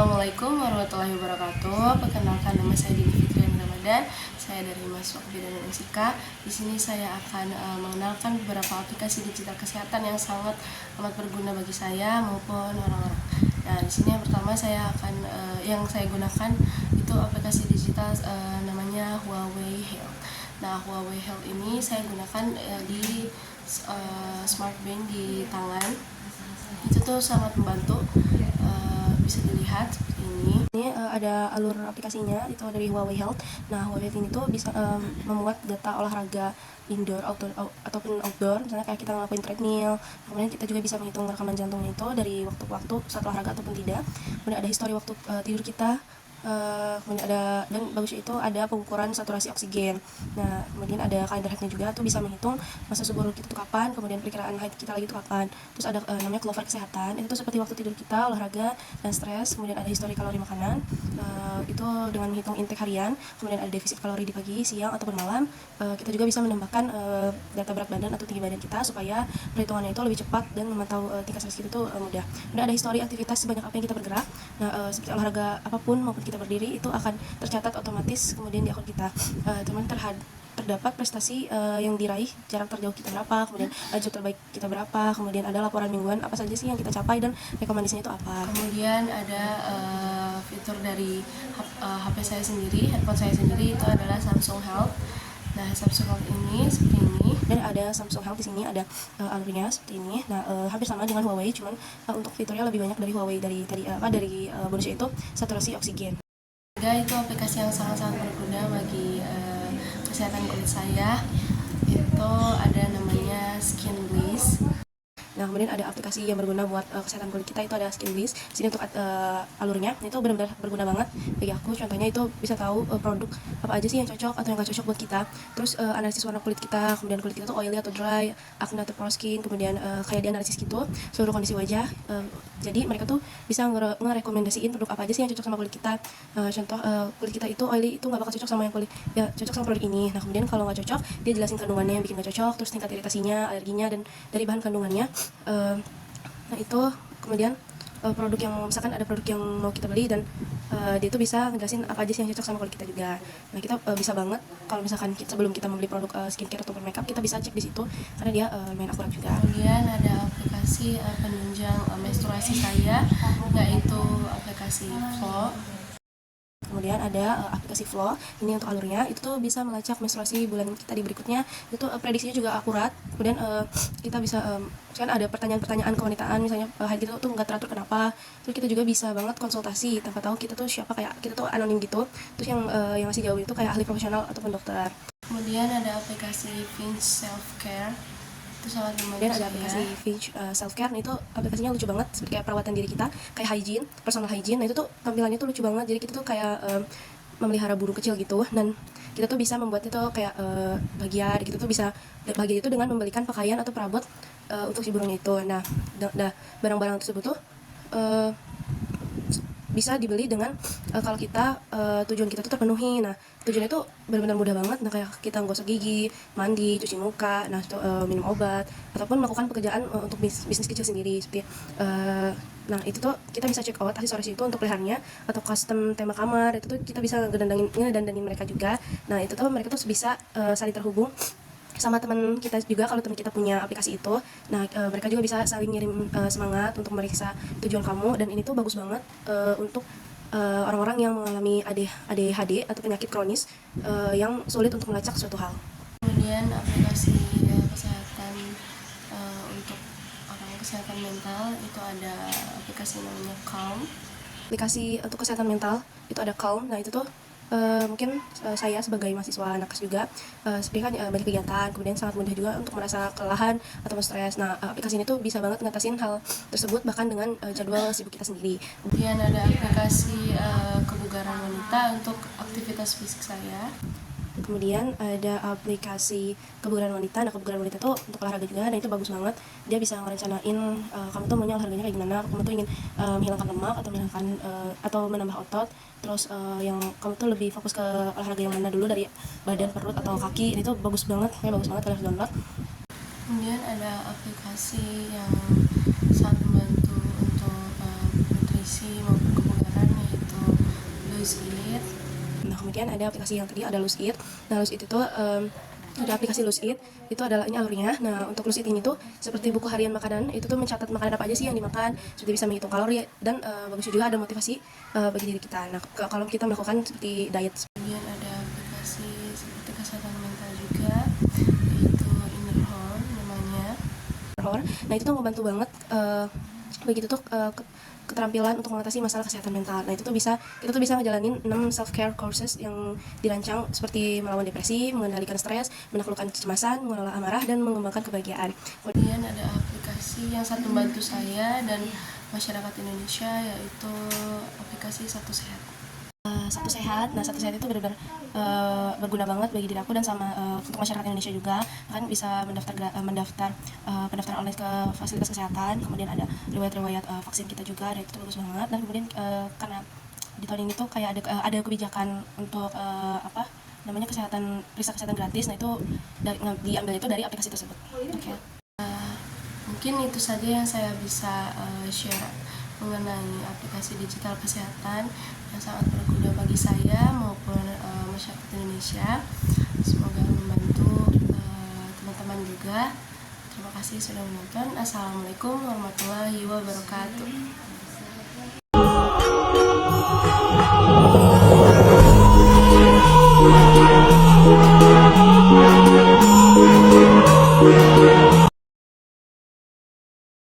Assalamualaikum warahmatullahi wabarakatuh. Perkenalkan, nama saya Dini Fitriani Ramadan. Saya dari Mahasiswa Kebidanan UNSIKA. Di sini saya akan mengenalkan beberapa aplikasi digital kesehatan yang sangat amat berguna bagi saya maupun orang-orang. Nah, di sini yang pertama saya akan yang saya gunakan itu aplikasi digital namanya Huawei Health. Nah, Huawei Health ini saya gunakan di smart band di tangan. Itu tuh sangat membantu. Bisa dilihat seperti ini ada alur aplikasinya, itu dari Huawei Health. Nah, Huawei Health ini tuh bisa memuat data olahraga indoor ataupun outdoor, misalnya kayak kita ngelakuin treadmill. Kemudian kita juga bisa menghitung rekaman jantungnya itu dari waktu ke waktu saat olahraga ataupun tidak. Kemudian ada histori waktu tidur kita. Kemudian ada, dan bagusnya itu ada pengukuran saturasi oksigen. Nah, kemudian ada kalender haidnya juga, tuh bisa menghitung masa subur kita itu kapan, kemudian perkiraan haid kita lagi itu kapan. Terus ada namanya Clover kesehatan, itu seperti waktu tidur kita, olahraga dan stres. Kemudian ada histori kalori makanan, itu dengan menghitung intake harian. Kemudian ada defisit kalori di pagi, siang ataupun malam. Kita juga bisa menambahkan data berat badan atau tinggi badan kita supaya perhitungannya itu lebih cepat dan memantau tingkat stres kita itu mudah. Kemudian ada histori aktivitas sebanyak apa yang kita bergerak. Nah, seperti olahraga apapun maupun kita berdiri itu akan tercatat otomatis kemudian di akun kita. Teman terdapat prestasi yang diraih, jarak terjauh kita berapa, kemudian laju terbaik kita berapa, kemudian ada laporan mingguan apa saja sih yang kita capai dan rekomendasinya itu apa. Kemudian ada fitur dari HP saya sendiri, handphone saya sendiri, itu adalah Samsung Health. Nah, Samsung Health ini seperti ini, dan ada Samsung Health di sini ada alurnya seperti ini. Nah, hampir sama dengan Huawei, cuman untuk fiturnya lebih banyak dari Huawei. Dari bonusnya itu saturasi oksigen. Itu aplikasi yang sangat-sangat berguna bagi kesehatan kulit saya. Itu ada namanya Skin Bliss. Nah, kemudian ada aplikasi yang berguna buat kesehatan kulit kita, itu ada Skin Bliss. Di sini untuk alurnya itu benar-benar berguna banget bagi aku. Contohnya itu bisa tahu produk apa aja sih yang cocok atau yang gak cocok buat kita. Terus analisis warna kulit kita, kemudian kulit kita tuh oily atau dry, acne atau pore skin, kemudian kayak di analisis gitu seluruh kondisi wajah. Jadi mereka tuh bisa ngerekomendasiin produk apa aja sih yang cocok sama kulit kita. Contoh kulit kita itu oily, itu nggak bakal cocok sama yang kulit ya cocok sama produk ini. Nah, kemudian kalau nggak cocok, dia jelasin kandungannya yang bikin nggak cocok, terus tingkat iritasinya, alerginya, dan dari bahan kandungannya. Nah, itu kemudian produk yang misalkan ada produk yang mau kita beli dan dia itu bisa ngejelasin apa aja sih yang cocok sama kulit kita juga. Nah, kita bisa banget kalau misalkan sebelum kita membeli produk skincare ataupun makeup, kita bisa cek di situ karena dia lumayan akurat juga. Kemudian ada aplikasi penunjang menstruasi saya, yaitu aplikasi Flow. Kemudian ada aplikasi Flow, ini untuk alurnya, itu tuh bisa melacak menstruasi bulan kita di berikutnya. Itu prediksinya juga akurat. Kemudian kita bisa kan ada pertanyaan-pertanyaan kewanitaan, misalnya haid kita tuh nggak teratur kenapa. Terus kita juga bisa banget konsultasi tanpa tahu kita tuh siapa, kayak kita tuh anonim gitu. Terus yang ngasih jawab itu kayak ahli profesional ataupun dokter. Kemudian ada aplikasi Finch Self Care. Kemudian ada aplikasi Finch Self Care. Nah, itu aplikasinya lucu banget, seperti kayak perawatan diri kita, kayak hygiene, personal hygiene. Nah, itu tuh tampilannya tuh lucu banget. Jadi kita tuh kayak memelihara burung kecil gitu. Dan kita tuh bisa membuat itu kayak bagian gitu, tuh bisa bagian itu dengan membelikan pakaian atau perabot untuk si burungnya itu. Nah, barang-barang tersebut tuh bisa dibeli dengan kalau kita tujuan kita tuh terpenuhi. Nah, tujuannya itu benar-benar mudah banget. Nah, kayak kita gosok gigi, mandi, cuci muka, nah itu minum obat, ataupun melakukan pekerjaan untuk bisnis kecil sendiri seperti nah, itu tuh kita bisa check out aksesoris itu untuk peliharannya, atau custom tema kamar, itu tuh kita bisa ngedandanin mereka juga. Nah, itu tuh mereka tuh bisa saling terhubung sama teman kita juga kalau teman kita punya aplikasi itu. Nah, mereka juga bisa saling ngirim semangat untuk meriksa tujuan kamu, dan ini tuh bagus banget untuk orang-orang yang mengalami ADHD atau penyakit kronis yang sulit untuk melacak suatu hal. Kemudian aplikasi kesehatan untuk orang kesehatan mental, itu ada aplikasi namanya Calm. Aplikasi untuk kesehatan mental itu ada Calm. Nah, itu tuh mungkin saya sebagai mahasiswa nakes juga seperti kan banyak kegiatan, kemudian sangat mudah juga untuk merasa kelelahan atau stres. Nah, aplikasi ini tuh bisa banget ngatasin hal tersebut bahkan dengan jadwal sibuk kita sendiri. Kemudian ada aplikasi kebugaran wanita untuk aktivitas fisik saya. Kemudian ada aplikasi kebugaran wanita. Nah, kebugaran wanita tuh untuk olahraga juga, dan itu bagus banget. Dia bisa ngerencanain kamu tuh maunya olahraganya kayak gimana. Kamu tuh ingin menghilangkan lemak atau menambah otot. Terus yang kamu tuh lebih fokus ke olahraga yang mana dulu, dari badan, perut, atau kaki. Ini tuh bagus banget, kalian harus download. Kemudian ada aplikasi yang sangat membantu untuk nutrisi maupun kebugaran, Lose It. Nah, kemudian ada aplikasi yang tadi ada Lose It. Nah, Lose It itu ada aplikasi Lose It, itu adalah ini alurnya. Nah, untuk Lose It ini tuh seperti buku harian makanan, itu tuh mencatat makanan apa aja sih yang dimakan, seperti bisa menghitung kalori dan bagusnya juga ada motivasi bagi diri kita. Nah, kalau kita melakukan seperti diet. Kemudian ada aplikasi seperti kesehatan mental juga, yaitu Inner Horn namanya. Nah, itu tuh membantu banget begitu tuh keterampilan untuk mengatasi masalah kesehatan mental. Nah, kita tuh bisa ngejalanin 6 self care courses yang dirancang seperti melawan depresi, mengendalikan stres, menaklukkan kecemasan, mengelola amarah, dan mengembangkan kebahagiaan. Kemudian ada aplikasi yang sangat membantu saya dan masyarakat Indonesia, yaitu aplikasi Satu Sehat. Satu Sehat itu benar-benar berguna banget bagi diri aku dan sama untuk masyarakat Indonesia juga. Kan bisa mendaftar pendaftaran online ke fasilitas kesehatan, kemudian ada riwayat vaksin kita juga, dan itu bagus banget. Dan kemudian karena di tahun ini tuh kayak ada kebijakan untuk namanya periksa kesehatan gratis. Nah, itu diambil itu dari aplikasi tersebut. Oke. Mungkin itu saja yang saya bisa share mengenai aplikasi digital kesehatan yang sangat berguna bagi saya maupun masyarakat Indonesia. Semoga membantu teman-teman juga. Terima kasih sudah menonton. Assalamualaikum warahmatullahi wabarakatuh.